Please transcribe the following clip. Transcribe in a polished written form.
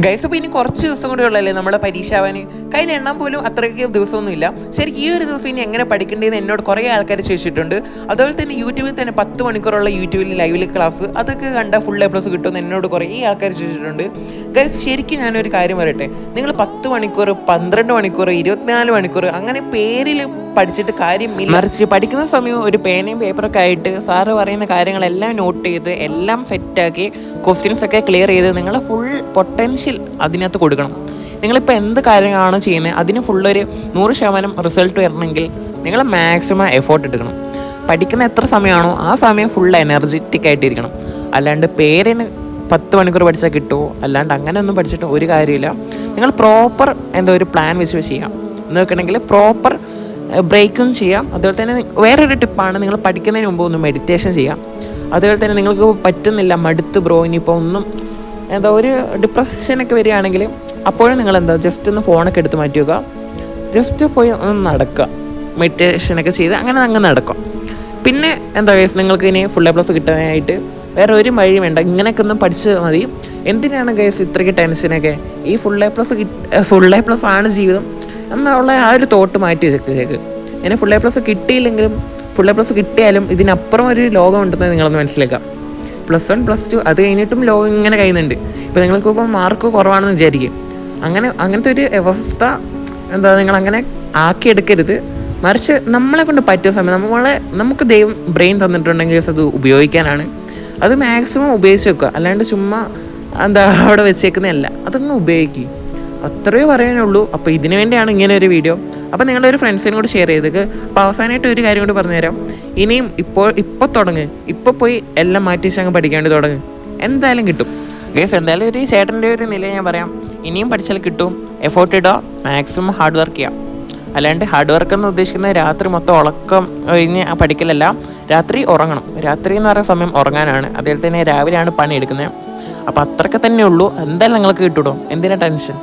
Guys, അപ്പോൾ ഇനി കുറച്ച് ദിവസം കൂടി ഉള്ളല്ലേ നമ്മളെ പരീക്ഷ ആവാൻ. കയ്യിൽ എണ്ണാൻ പോലും അത്രയ്ക്ക് ദിവസമൊന്നുമില്ല. ശരിക്കും ഈ ഒരു ദിവസം ഇനി എങ്ങനെ പഠിക്കേണ്ടതെന്ന് എന്നോട് കുറേ ആൾക്കാർ ചോദിച്ചിട്ടുണ്ട്. അതുപോലെ തന്നെ യൂട്യൂബിൽ തന്നെ 10 മണിക്കൂറുള്ള യൂട്യൂബിൽ ലൈവിൽ ക്ലാസ് അതൊക്കെ കണ്ട ഫുൾ എ പ്ലസ് കിട്ടുമെന്ന് എന്നോട് കുറേ ആൾക്കാർ ചോദിച്ചിട്ടുണ്ട്. ഗൈസ്, ശരിക്കും ഞാനൊരു കാര്യം പറയട്ടെ, നിങ്ങൾ 10 മണിക്കൂർ 12 മണിക്കൂർ 24 മണിക്കൂർ അങ്ങനെ പേരിൽ പഠിച്ചിട്ട് കാര്യമില്ല. മറിച്ച് പഠിക്കുന്ന സമയം ഒരു പേനയും പേപ്പറൊക്കെ ആയിട്ട് സാറ് പറയുന്ന കാര്യങ്ങളെല്ലാം നോട്ട് ചെയ്ത് എല്ലാം സെറ്റാക്കി ക്വസ്റ്റ്യൻസൊക്കെ ക്ലിയർ ചെയ്ത് നിങ്ങൾ ഫുൾ പൊട്ടൻഷ്യൽ അതിനകത്ത് കൊടുക്കണം. നിങ്ങളിപ്പോൾ എന്ത് കാര്യങ്ങളാണ് ചെയ്യുന്നത് അതിന് ഫുള്ളൊരു 100% റിസൾട്ട് വരണമെങ്കിൽ നിങ്ങൾ മാക്സിമം എഫോർട്ട് എടുക്കണം. പഠിക്കുന്ന എത്ര സമയമാണോ ആ സമയം ഫുൾ എനർജറ്റിക് ആയിട്ടിരിക്കണം. അല്ലാണ്ട് പേരിന് 10 മണിക്കൂർ പഠിച്ചാൽ കിട്ടുമോ, അല്ലാണ്ട് അങ്ങനെ ഒന്നും പഠിച്ചിട്ട് ഒരു കാര്യമില്ല. നിങ്ങൾ പ്രോപ്പർ ഒരു പ്ലാൻ വെച്ച് ചെയ്യാം എന്ന് വെക്കണമെങ്കിൽ പ്രോപ്പർ ബ്രേക്കും ചെയ്യാം. അതുപോലെ തന്നെ വേറൊരു ടിപ്പാണ്, നിങ്ങൾ പഠിക്കുന്നതിന് മുമ്പ് ഒന്ന് മെഡിറ്റേഷൻ ചെയ്യാം. അതുപോലെ തന്നെ നിങ്ങൾക്ക് പറ്റുന്നില്ല, മടുത്ത് ബ്രോ ഇനിയിപ്പോൾ ഒന്നും ഒരു ഡിപ്രഷനൊക്കെ വരികയാണെങ്കിൽ അപ്പോഴും നിങ്ങൾ ജസ്റ്റ് ഒന്ന് ഫോണൊക്കെ എടുത്ത് മാറ്റി വെക്കുക, ജസ്റ്റ് പോയി ഒന്ന് നടക്കുക, മെഡിറ്റേഷനൊക്കെ ചെയ്ത് അങ്ങനെ നടക്കുക. പിന്നെ നിങ്ങൾക്ക് ഇനി ഫുൾ എ പ്ലസ് കിട്ടാനായിട്ട് വേറെ ഒരു വഴി വേണ്ട, ഇങ്ങനെയൊക്കെ ഒന്നും പഠിച്ചാൽ മതി. എന്തിനാണ് ഗൈസ് ഇത്രയ്ക്ക് ടെൻഷനൊക്കെ? ഈ ഫുൾ എ പ്ലസ് ആണ് ജീവിതം എന്നുള്ള ആ ഒരു തോട്ട് മാറ്റി വെച്ചേക്ക്. ഇനി ഫുൾ എ പ്ലസ് കിട്ടിയില്ലെങ്കിലും ഫുൾ എ പ്ലസ് കിട്ടിയാലും ഇതിനപ്പുറം ഒരു ലോകം ഉണ്ടെന്ന് നിങ്ങളൊന്ന് മനസ്സിലാക്കാം. +1 +2 അത് കഴിഞ്ഞിട്ടും ലോകം ഇങ്ങനെ കഴിയുന്നുണ്ട്. ഇപ്പോൾ നിങ്ങൾക്കിപ്പോൾ മാർക്ക് കുറവാണെന്ന് വിചാരിക്കും, അങ്ങനത്തെ ഒരു അവസ്ഥ നിങ്ങളങ്ങനെ ആക്കിയെടുക്കരുത്. മറിച്ച് നമ്മളെ കൊണ്ട് പറ്റിയ സമയം നമുക്ക് ദൈവം ബ്രെയിൻ തന്നിട്ടുണ്ടെങ്കിൽ അത് ഉപയോഗിക്കാനാണ്. അത് മാക്സിമം ഉപയോഗിച്ച് വെക്കുക, അല്ലാണ്ട് ചുമ്മാ അവിടെ വെച്ചേക്കുന്നതല്ല, അതൊന്നും ഉപയോഗിക്കുക. അത്രയേ പറയാനുള്ളൂ. അപ്പോൾ ഇതിനു വേണ്ടിയാണ് ഇങ്ങനെ ഒരു വീഡിയോ. അപ്പോൾ നിങ്ങളുടെ ഒരു ഫ്രണ്ട്സിനും കൂടി ഷെയർ ചെയ്തേക്ക്. അപ്പോൾ അവസാനമായിട്ട് ഒരു കാര്യം കൂടി പറഞ്ഞുതരാം. ഇനിയും ഇപ്പോൾ തുടങ്ങ്, ഇപ്പോൾ പോയി എല്ലാം മാറ്റി അങ്ങ് പഠിക്കാണ്ട് തുടങ്ങ്, എന്തായാലും കിട്ടും. ഗൈസ്, എന്തായാലും ഒരു ചേട്ടൻ്റെ ഒരു നില ഞാൻ പറയാം, ഇനിയും പഠിച്ചാൽ കിട്ടും. എഫോർട്ട് ഇടുക, മാക്സിമം ഹാർഡ് വർക്ക് ചെയ്യാം. അല്ലാണ്ട് ഹാർഡ് വർക്ക് എന്ന് ഉദ്ദേശിക്കുന്നത് രാത്രി മൊത്തം ഉറക്കം കഴിഞ്ഞ് പഠിക്കലല്ല, രാത്രി ഉറങ്ങണം. രാത്രി എന്ന് പറയുന്ന സമയം ഉറങ്ങാനാണ്. അതുപോലെ തന്നെ രാവിലെയാണ് പണി എടുക്കുന്നത്. അപ്പോൾ അത്രയൊക്കെ തന്നെ ഉള്ളൂ. എന്തായാലും നിങ്ങൾക്ക് കിട്ടുമോ, എന്തിനാ ടെൻഷൻ?